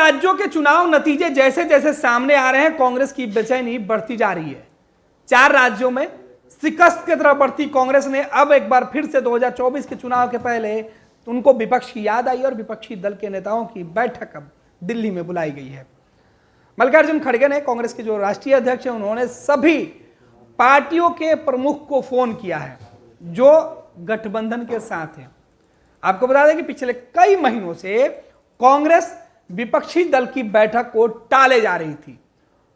राज्यों के चुनाव नतीजे जैसे जैसे सामने आ रहे हैं, कांग्रेस की बेचैनी बढ़ती जा रही है। 4 राज्यों में शिकस्त की तरफ बढ़ती कांग्रेस ने अब एक बार फिर से 2024 के चुनाव के पहले उनको विपक्ष की याद आई और विपक्षी दल के नेताओं की बैठक अब दिल्ली में बुलाई गई है। मल्लिकार्जुन खड़गे ने, कांग्रेस के जो राष्ट्रीय अध्यक्ष हैं, उन्होंने सभी पार्टियों के प्रमुख को फोन किया है जो गठबंधन के साथ हैं। आपको बता दें कि पिछले कई महीनों से कांग्रेस विपक्षी दल की बैठक को टाले जा रही थी।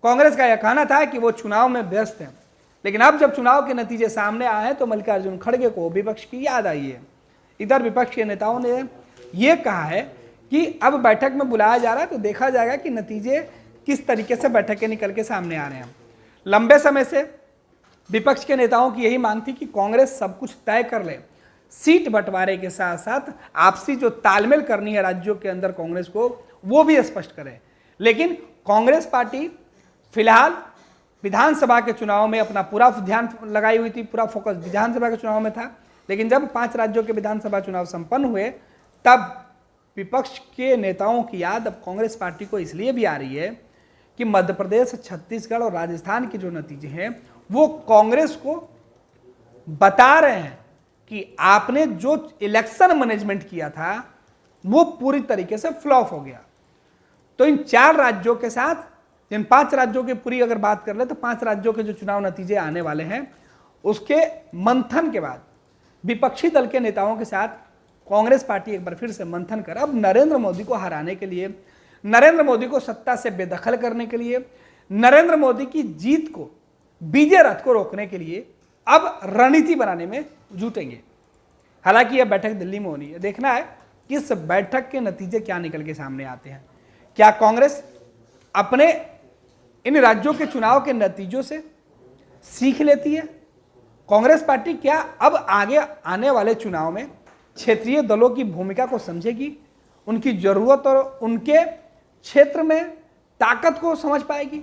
कांग्रेस का यह कहना था कि वो चुनाव में व्यस्त है, लेकिन अब जब चुनाव के नतीजे सामने आए हैं तो मल्लिकार्जुन खड़गे को विपक्ष की याद आई है। इधर विपक्ष के नेताओं ने यह कहा है कि अब बैठक में बुलाया जा रहा है तो देखा जाएगा कि नतीजे किस तरीके से बैठक के निकल के सामने आ रहे हैं। लंबे समय से विपक्ष के नेताओं की यही मांग थी कि कांग्रेस सब कुछ तय कर ले, सीट बंटवारे के साथ साथ आपसी जो तालमेल करनी है राज्यों के अंदर कांग्रेस को, वो भी स्पष्ट करे। लेकिन कांग्रेस पार्टी फिलहाल विधानसभा के चुनाव में अपना पूरा ध्यान लगाई हुई थी, पूरा फोकस विधानसभा के चुनाव में था। लेकिन जब 5 राज्यों के विधानसभा चुनाव संपन्न हुए तब विपक्ष के नेताओं की याद अब कांग्रेस पार्टी को इसलिए भी आ रही है कि मध्य प्रदेश, छत्तीसगढ़ और राजस्थान के जो नतीजे हैं वो कांग्रेस को बता रहे हैं कि आपने जो इलेक्शन मैनेजमेंट किया था वो पूरी तरीके से फ्लॉप हो गया। तो इन 4 राज्यों के साथ, इन 5 राज्यों की पूरी अगर बात कर ले तो 5 राज्यों के जो चुनाव नतीजे आने वाले हैं उसके मंथन के बाद विपक्षी दल के नेताओं के साथ कांग्रेस पार्टी एक बार फिर से मंथन कर अब नरेंद्र मोदी को हराने के लिए, नरेंद्र मोदी को सत्ता से बेदखल करने के लिए, नरेंद्र मोदी की जीत को, विजय रथ को रोकने के लिए अब रणनीति बनाने में जुटेंगे। हालांकि यह बैठक दिल्ली में होनी है, देखना है कि इस बैठक के नतीजे क्या निकल के सामने आते हैं। क्या कांग्रेस अपने इन राज्यों के चुनाव के नतीजों से सीख लेती है? कांग्रेस पार्टी क्या अब आगे आने वाले चुनाव में क्षेत्रीय दलों की भूमिका को समझेगी, उनकी जरूरत और उनके क्षेत्र में ताकत को समझ पाएगी?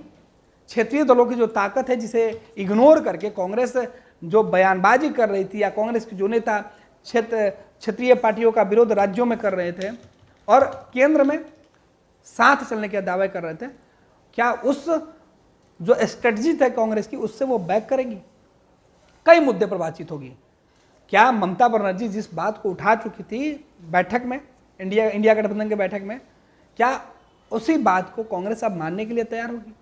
क्षेत्रीय दलों की जो ताकत है जिसे इग्नोर करके कांग्रेस जो बयानबाजी कर रही थी, या कांग्रेस के जो नेता क्षेत्रीय पार्टियों का विरोध राज्यों में कर रहे थे और केंद्र में साथ चलने के दावे कर रहे थे, क्या उस जो स्ट्रेटजी है कांग्रेस की उससे वो बैक करेगी? कई मुद्दे पर बातचीत होगी। क्या ममता बनर्जी जिस बात को उठा चुकी थी बैठक में, इंडिया गठबंधन के बैठक में, क्या उसी बात को कांग्रेस अब मानने के लिए तैयार होगी?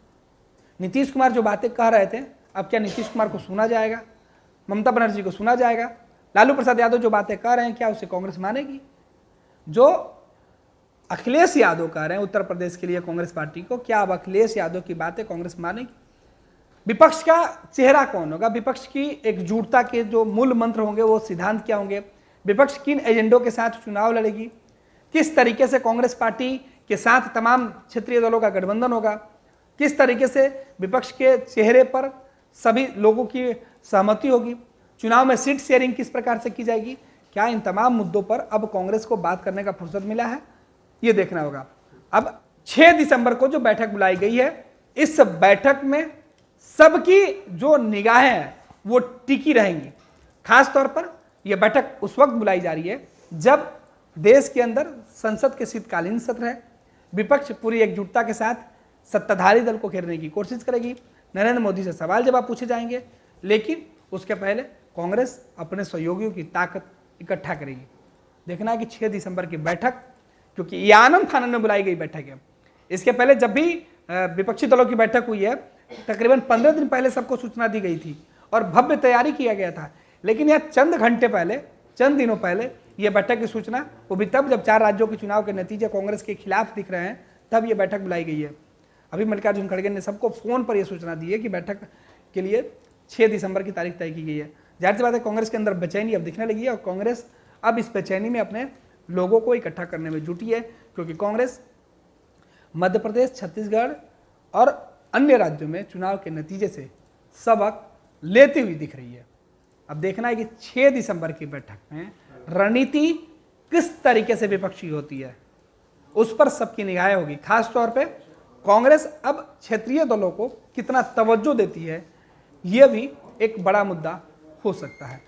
नीतीश कुमार जो बातें कह रहे थे, अब क्या नीतीश कुमार को सुना जाएगा? ममता बनर्जी को सुना जाएगा? लालू प्रसाद यादव जो बातें कह रहे हैं क्या उसे कांग्रेस मानेगी? जो अखिलेश यादव कह रहे हैं उत्तर प्रदेश के लिए कांग्रेस पार्टी को, क्या अब अखिलेश यादव की बातें कांग्रेस मानेगी? विपक्ष का चेहरा कौन होगा? विपक्ष की एकजुटता के जो मूल मंत्र होंगे वो सिद्धांत क्या होंगे? विपक्ष किन एजेंडों के साथ चुनाव लड़ेगी? किस तरीके से कांग्रेस पार्टी के साथ तमाम क्षेत्रीय दलों का गठबंधन होगा? किस तरीके से विपक्ष के चेहरे पर सभी लोगों की सहमति होगी? चुनाव में सीट शेयरिंग किस प्रकार से की जाएगी? क्या इन तमाम मुद्दों पर अब कांग्रेस को बात करने का फुर्सत मिला है? ये देखना होगा। अब 6 दिसंबर को जो बैठक बुलाई गई है, इस बैठक में सबकी जो निगाहें हैं वो टिकी रहेंगी। खास तौर पर यह बैठक उस वक्त बुलाई जा रही है जब देश के अंदर संसद के शीतकालीन सत्र है। विपक्ष पूरी एकजुटता के साथ सत्ताधारी दल को घेरने की कोशिश करेगी, नरेंद्र मोदी से सवाल जवाब पूछे जाएंगे, लेकिन उसके पहले कांग्रेस अपने सहयोगियों की ताकत इकट्ठा करेगी। देखना है कि 6 दिसंबर की बैठक, क्योंकि ये आनंद फानंद में बुलाई गई बैठक है। इसके पहले जब भी विपक्षी दलों की बैठक हुई है तकरीबन 15 दिन पहले सबको सूचना दी गई थी और भव्य तैयारी किया गया था, लेकिन यह चंद घंटे पहले, चंद दिनों पहले यह बैठक की सूचना, वो भी तब जब 4 राज्यों के चुनाव के नतीजे कांग्रेस के खिलाफ दिख रहे हैं, तब यह बैठक बुलाई गई है। अभी मल्लिकार्जुन खड़गे ने सबको फोन पर यह सूचना दी है कि बैठक के लिए 6 दिसंबर की तारीख तय की गई है। जाहिर सी बात है कांग्रेस के अंदर बेचैनी अब दिखने लगी है और कांग्रेस अब इस बेचैनी में अपने लोगों को इकट्ठा करने में जुटी है, क्योंकि कांग्रेस मध्य प्रदेश, छत्तीसगढ़ और अन्य राज्यों में चुनाव के नतीजे से सबक लेती हुई दिख रही है। अब देखना है कि 6 दिसंबर की बैठक में रणनीति किस तरीके से विपक्षी होती है, उस पर सबकी निगाहें होगी। खास तौर पे कांग्रेस अब क्षेत्रीय दलों को कितना तवज्जो देती है, यह भी एक बड़ा मुद्दा हो सकता है।